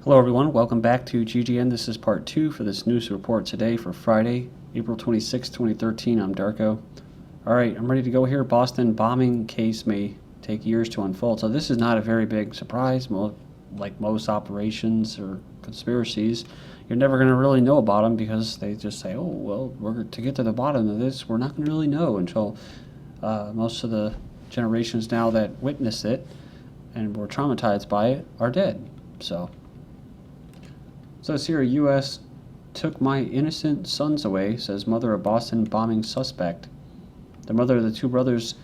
Hello everyone, welcome back to GGN. This is part 2 for this news report today for Friday, April 26, 2013. I'm Darko. Alright, I'm ready to go here. Boston bombing case may take years to unfold. So this is not a very big surprise. Like most operations or conspiracies, you're never going to really know about them because they just say, oh, well, to get to the bottom of this, we're not going to really know until most of the generations now that witnessed it and were traumatized by it are dead. So here, U.S. took my innocent sons away, says mother of Boston bombing suspect. The mother of the two brothers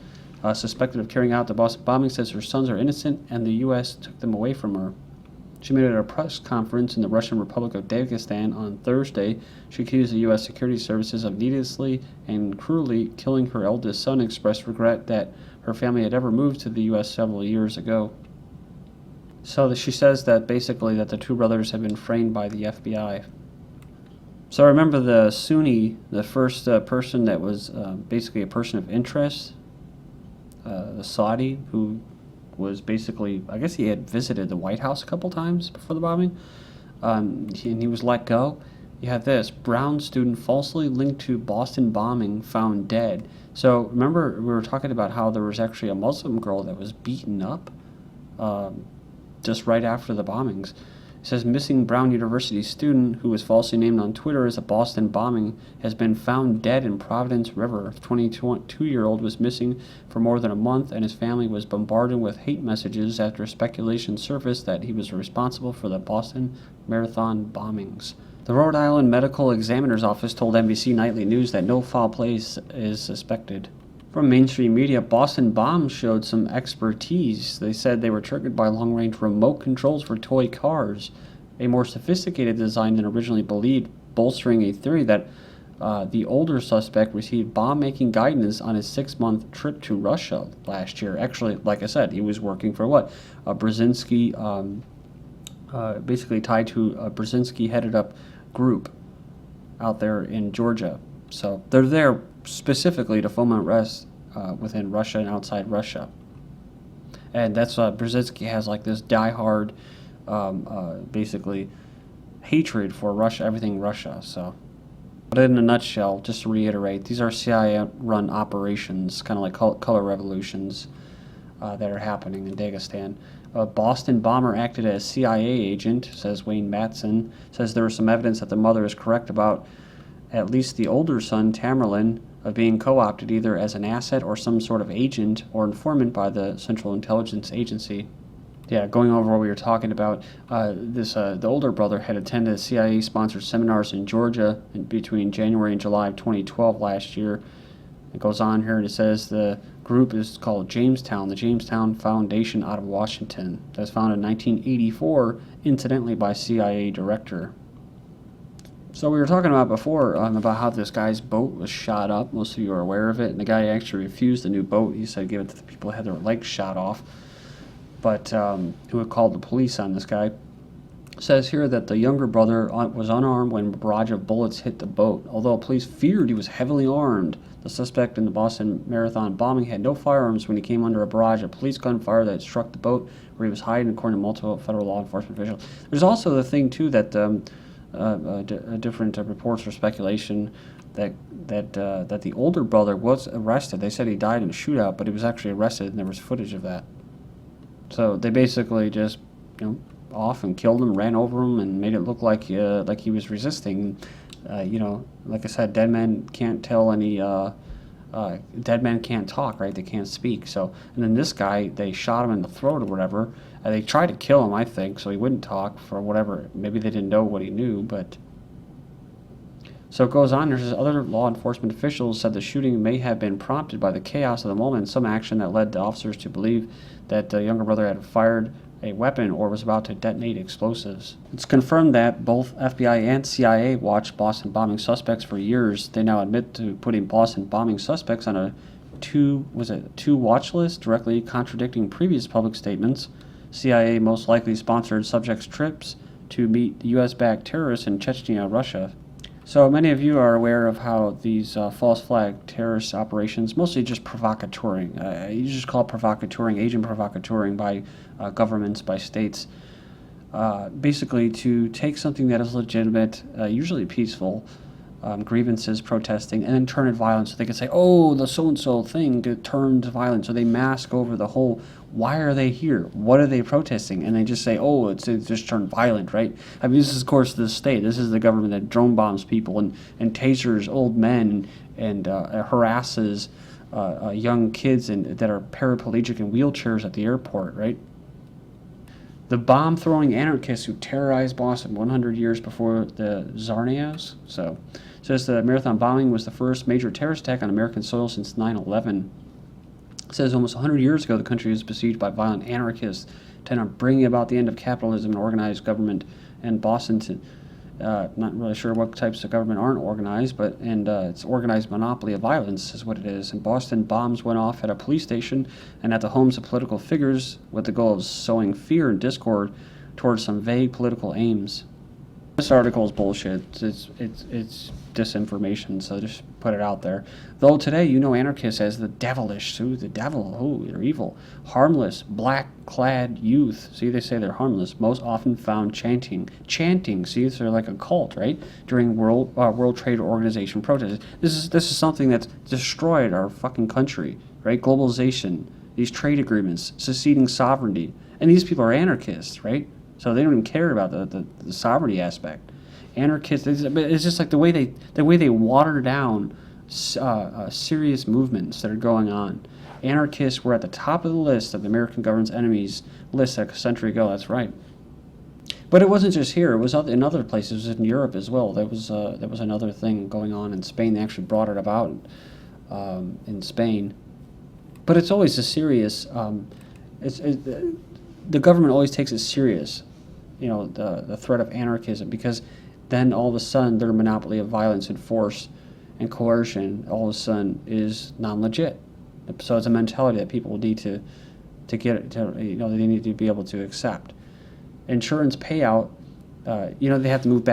suspected of carrying out the Boston bombing says her sons are innocent and the U.S. took them away from her. She made it at a press conference in the Russian Republic of Dagestan on Thursday. She accused the U.S. security services of needlessly and cruelly killing her eldest son, expressed regret that her family had ever moved to the U.S. several years ago. So she says that basically that the two brothers have been framed by the FBI. So remember the Sunni, the first person that was basically a person of interest, the Saudi, who was basically, I guess he had visited the White House a couple times before the bombing, and he was let go. You have this, Brown student falsely linked to Boston bombing found dead. So remember we were talking about how there was actually a Muslim girl that was beaten up just right after the bombings. It says missing Brown University student who was falsely named on Twitter as a Boston bombing has been found dead in Providence River. The 22-year-old was missing for more than a month and his family was bombarded with hate messages after speculation surfaced that he was responsible for the Boston Marathon bombings. The Rhode Island Medical Examiner's Office told NBC Nightly News that no foul play is suspected. From mainstream media, Boston bombs showed some expertise. They said they were triggered by long-range remote controls for toy cars, a more sophisticated design than originally believed, bolstering a theory that the older suspect received bomb-making guidance on his 6-month trip to Russia last year. Actually, like I said, he was working for what? Brzezinski, basically tied to a Brzezinski-headed up group out there in Georgia. So they're there specifically to foment rest within Russia and outside Russia. And that's Brzezinski has like this diehard basically hatred for Russia, everything Russia. So, but in a nutshell, just to reiterate, these are CIA-run operations, kind of like color revolutions that are happening in Dagestan. A Boston bomber acted as CIA agent, says Wayne Madsen, says there was some evidence that the mother is correct about at least the older son, Tamerlan, of being co-opted either as an asset or some sort of agent or informant by the Central Intelligence Agency. Yeah, going over what we were talking about, the older brother had attended CIA-sponsored seminars in Georgia between January and July of 2012 last year. It goes on here and it says the group is called Jamestown, the Jamestown Foundation out of Washington. That was founded in 1984, incidentally by CIA director. So we were talking about before about how this guy's boat was shot up. Most of you are aware of it. And the guy actually refused the new boat. He said give it to the people who had their legs shot off. But who had called the police on this guy. It says here that the younger brother was unarmed when a barrage of bullets hit the boat. Although police feared he was heavily armed, the suspect in the Boston Marathon bombing had no firearms when he came under a barrage of police gunfire that struck the boat where he was hiding, according to multiple federal law enforcement officials. There's also the thing, too, that different reports or speculation that the older brother was arrested. They said he died in a shootout, but he was actually arrested, and there was footage of that. So they basically just, off and killed him, ran over him, and made it look like he was resisting. Like I said, dead men can't tell any. Dead men can't talk, right? They can't speak. So, and then this guy, they shot him in the throat or whatever. They tried to kill him, I think, so he wouldn't talk for whatever. Maybe they didn't know what he knew, but. So it goes on. There's other law enforcement officials said the shooting may have been prompted by the chaos of the moment, some action that led the officers to believe that the younger brother had fired a weapon or was about to detonate explosives. It's confirmed that both FBI and CIA watched Boston bombing suspects for years. They now admit to putting Boston bombing suspects on a two watch list, directly contradicting previous public statements. CIA most likely sponsored subjects' trips to meet U.S.-backed terrorists in Chechnya, Russia. So many of you are aware of how these false flag terrorist operations, mostly just provocateuring, you just call it provocateuring, agent provocateuring by governments, by states, basically to take something that is legitimate, usually peaceful, grievances, protesting, and then turn it violent so they can say, oh, the so-and-so thing turned violent. So they mask over the whole, why are they here? What are they protesting? And they just say, oh, it just turned violent, right? I mean, this is, of course, the state. This is the government that drone bombs people and tasers old men and harasses young kids that are paraplegic in wheelchairs at the airport, right? The bomb-throwing anarchists who terrorized Boston 100 years before the Tsarnaevs. So, it says the marathon bombing was the first major terrorist attack on American soil since 9/11. It says almost 100 years ago the country was besieged by violent anarchists intent on bringing about the end of capitalism and organized government. And Boston, not really sure what types of government aren't organized, but it's organized monopoly of violence is what it is. In Boston, bombs went off at a police station and at the homes of political figures with the goal of sowing fear and discord towards some vague political aims. This article is bullshit. It's disinformation, so just put it out there. Though today you know anarchists as the devilish, the devil, they're evil, harmless, black-clad youth. See, they say they're harmless. Most often found chanting. See, they're like a cult, right? During World Trade Organization protests. This is something that's destroyed our fucking country, right? Globalization, these trade agreements, seceding sovereignty, and these people are anarchists, right? So they don't even care about the sovereignty aspect. Anarchists, it's just like the way they water down serious movements that are going on. Anarchists were at the top of the list of the American government's enemies list a century ago. That's right. But it wasn't just here. It was in other places. It was in Europe as well. There was another thing going on in Spain. They actually brought it about in Spain. But it's always a serious. The government always takes it serious. The threat of anarchism, because then all of a sudden their monopoly of violence and force and coercion all of a sudden is non-legit. So it's a mentality that people need to get they need to be able to accept. Insurance payout, they have to move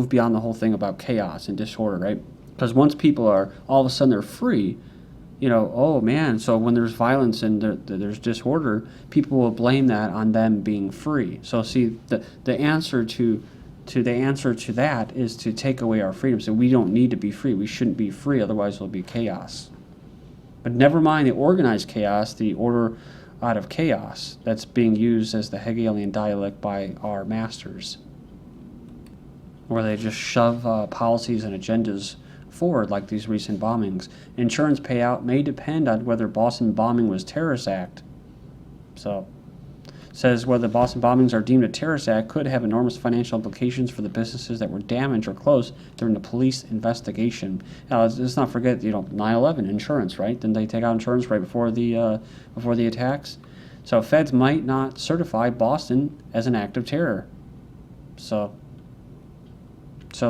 beyond the whole thing about chaos and disorder, right? Because once people are all of a sudden they're free, oh man, so when there's violence and there's disorder, people will blame that on them being free. So see, the answer to that is to take away our freedom. So we don't need to be free. We shouldn't be free, otherwise there'll be chaos. But never mind the organized chaos, the order out of chaos that's being used as the Hegelian dialect by our masters, where they just shove policies and agendas forward, like these recent bombings. Insurance payout may depend on whether Boston bombing was terrorist act. So, says whether Boston bombings are deemed a terrorist act could have enormous financial implications for the businesses that were damaged or closed during the police investigation. Now, let's not forget, 9/11 insurance, right? Didn't they take out insurance right before the attacks? So, feds might not certify Boston as an act of terror. So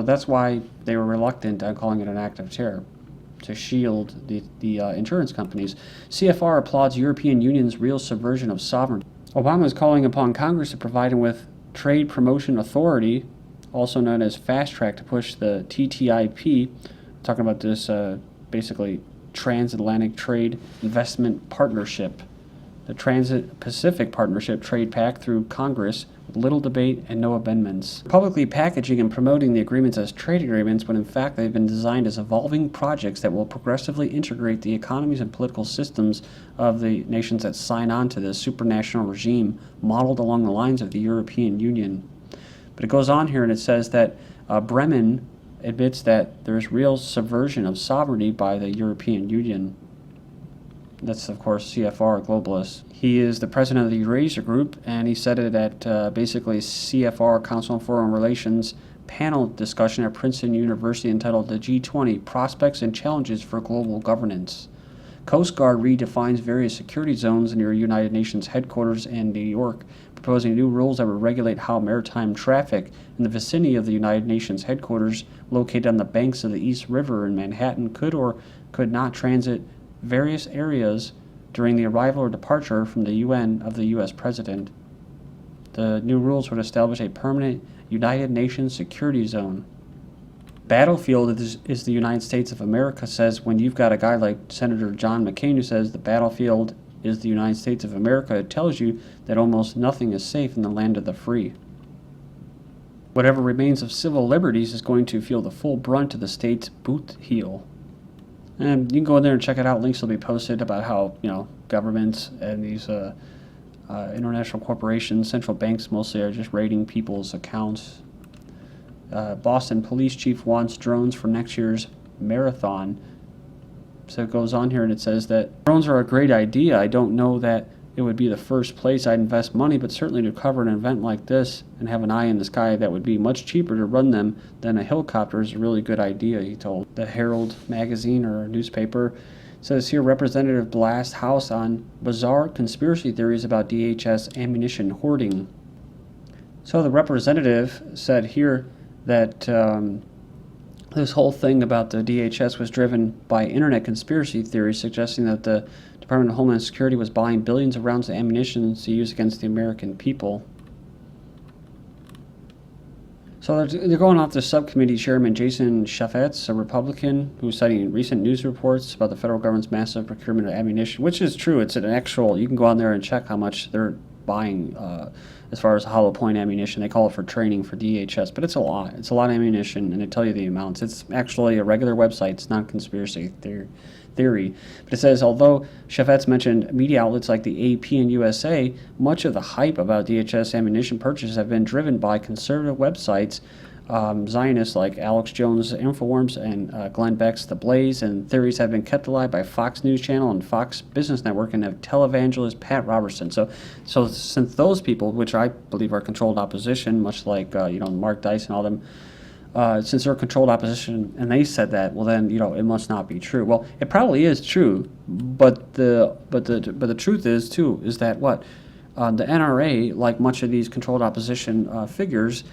that's why they were reluctant on calling it an act of terror, to shield the insurance companies. CFR applauds European Union's real subversion of sovereignty. Obama is calling upon Congress to provide him with Trade Promotion Authority, also known as Fast Track, to push the TTIP, talking about this basically Transatlantic Trade Investment Partnership, the Trans-Pacific Partnership Trade Pact, through Congress with little debate and no amendments. Publicly packaging and promoting the agreements as trade agreements when in fact they've been designed as evolving projects that will progressively integrate the economies and political systems of the nations that sign on to this supranational regime modeled along the lines of the European Union. But it goes on here and it says that Bremen admits that there is real subversion of sovereignty by the European Union. That's, of course, CFR, globalist. He is the president of the Eurasia Group, and he said it at basically CFR, Council on Foreign Relations, panel discussion at Princeton University entitled The G20, Prospects and Challenges for Global Governance. Coast Guard redefines various security zones near United Nations headquarters in New York, proposing new rules that would regulate how maritime traffic in the vicinity of the United Nations headquarters, located on the banks of the East River in Manhattan, could or could not transit various areas during the arrival or departure from the UN of the U.S. President. The new rules would establish a permanent United Nations security zone. Battlefield is the United States of America, says when you've got a guy like Senator John McCain who says the battlefield is the United States of America. It tells you that almost nothing is safe in the land of the free. Whatever remains of civil liberties is going to feel the full brunt of the state's boot heel. And you can go in there and check it out. Links will be posted about how, governments and these international corporations, central banks mostly, are just raiding people's accounts. Boston police chief wants drones for next year's marathon. So it goes on here and it says that drones are a great idea. I don't know that it would be the first place I'd invest money, but certainly to cover an event like this and have an eye in the sky, that would be much cheaper to run them than a helicopter is a really good idea, he told the Herald magazine or newspaper. It says here, Representative blasts House on bizarre conspiracy theories about DHS ammunition hoarding. So the representative said here that this whole thing about the DHS was driven by internet conspiracy theories, suggesting that the Department of Homeland Security was buying billions of rounds of ammunition to use against the American people. So they're going off the subcommittee chairman Jason Chaffetz, a Republican, who's citing recent news reports about the federal government's massive procurement of ammunition, which is true. It's an actual, you can go on there and check how much they're buying as far as hollow point ammunition. They call it for training for DHS, but it's a lot. It's a lot of ammunition, and they tell you the amounts. It's actually a regular website. It's not conspiracy theory. But it says, although Chaffetz mentioned media outlets like the AP and USA, much of the hype about DHS ammunition purchases have been driven by conservative websites, Zionists like Alex Jones' Infowars and Glenn Beck's The Blaze, and theories have been kept alive by Fox News Channel and Fox Business Network and televangelist Pat Robertson. So since those people, which I believe are controlled opposition, much like Mark Dice and all them, since they're controlled opposition and they said that, well then it must not be true. Well, it probably is true, but the truth is too is that the NRA, like much of these controlled opposition figures,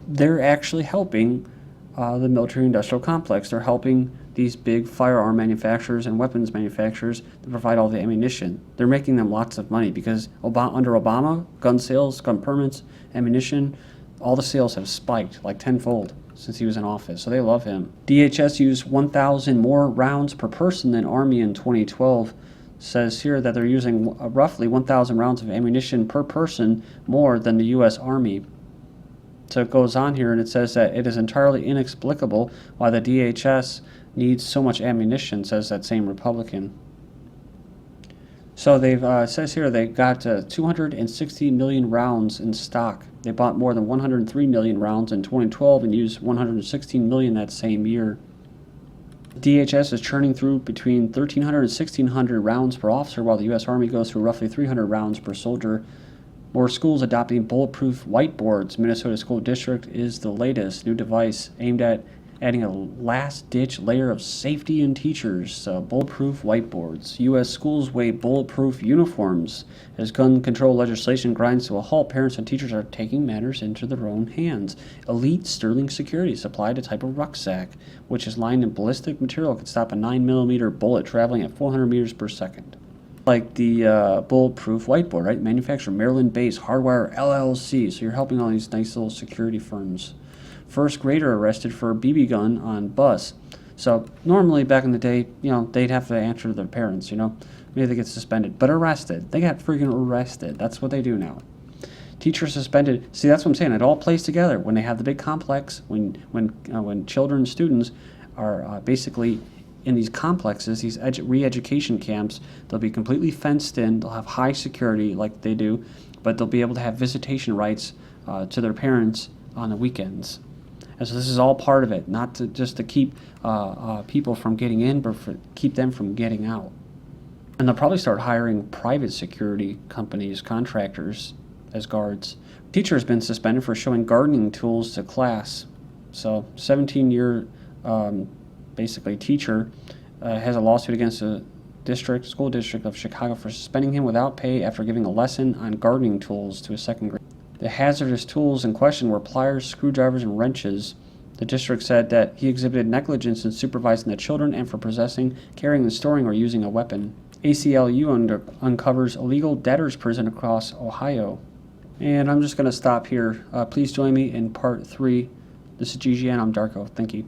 they're actually helping the military-industrial complex. They're helping these big firearm manufacturers and weapons manufacturers to provide all the ammunition. They're making them lots of money because under Obama, gun sales, gun permits, ammunition, all the sales have spiked like tenfold since he was in office, so they love him. DHS used 1,000 more rounds per person than Army in 2012. Says here that they're using roughly 1,000 rounds of ammunition per person more than the U.S. Army. So it goes on here and it says that it is entirely inexplicable why the DHS needs so much ammunition, says that same Republican. So they've says here they got 260 million rounds in stock. They bought more than 103 million rounds in 2012 and used 116 million that same year. DHS is churning through between 1,300 and 1,600 rounds per officer, while the U.S. Army goes through roughly 300 rounds per soldier. More schools adopting bulletproof whiteboards. Minnesota School District is the latest new device aimed at adding a last-ditch layer of safety in teachers. Bulletproof whiteboards. U.S. schools weigh bulletproof uniforms. As gun control legislation grinds to a halt, parents and teachers are taking matters into their own hands. Elite Sterling Security supplied a type of rucksack, which is lined in ballistic material, can stop a 9mm bullet traveling at 400 meters per second. Like the bulletproof whiteboard, right? Manufacturer Maryland-based Hardwire LLC. So you're helping all these nice little security firms. First grader arrested for a BB gun on bus. So normally back in the day, they'd have to answer to their parents, Maybe they get suspended. But arrested. They got freaking arrested. That's what they do now. Teacher suspended. See, that's what I'm saying. It all plays together. When they have the big complex, when children, students are basically in these complexes, these re-education camps, they'll be completely fenced in, they'll have high security like they do, but they'll be able to have visitation rights to their parents on the weekends. And so this is all part of it, not just to keep people from getting in, but keep them from getting out. And they'll probably start hiring private security companies, contractors, as guards. Teacher has been suspended for showing gardening tools to class. So 17-year basically teacher has a lawsuit against the school district of Chicago for suspending him without pay after giving a lesson on gardening tools to a second grade. The hazardous tools in question were pliers, screwdrivers, and wrenches. The district said that he exhibited negligence in supervising the children and for possessing, carrying, and storing or using a weapon. ACLU uncovers illegal debtors prison across Ohio. And I'm just going to stop here. Please join me in part 3. This is GGN. I'm Darko. Thank you.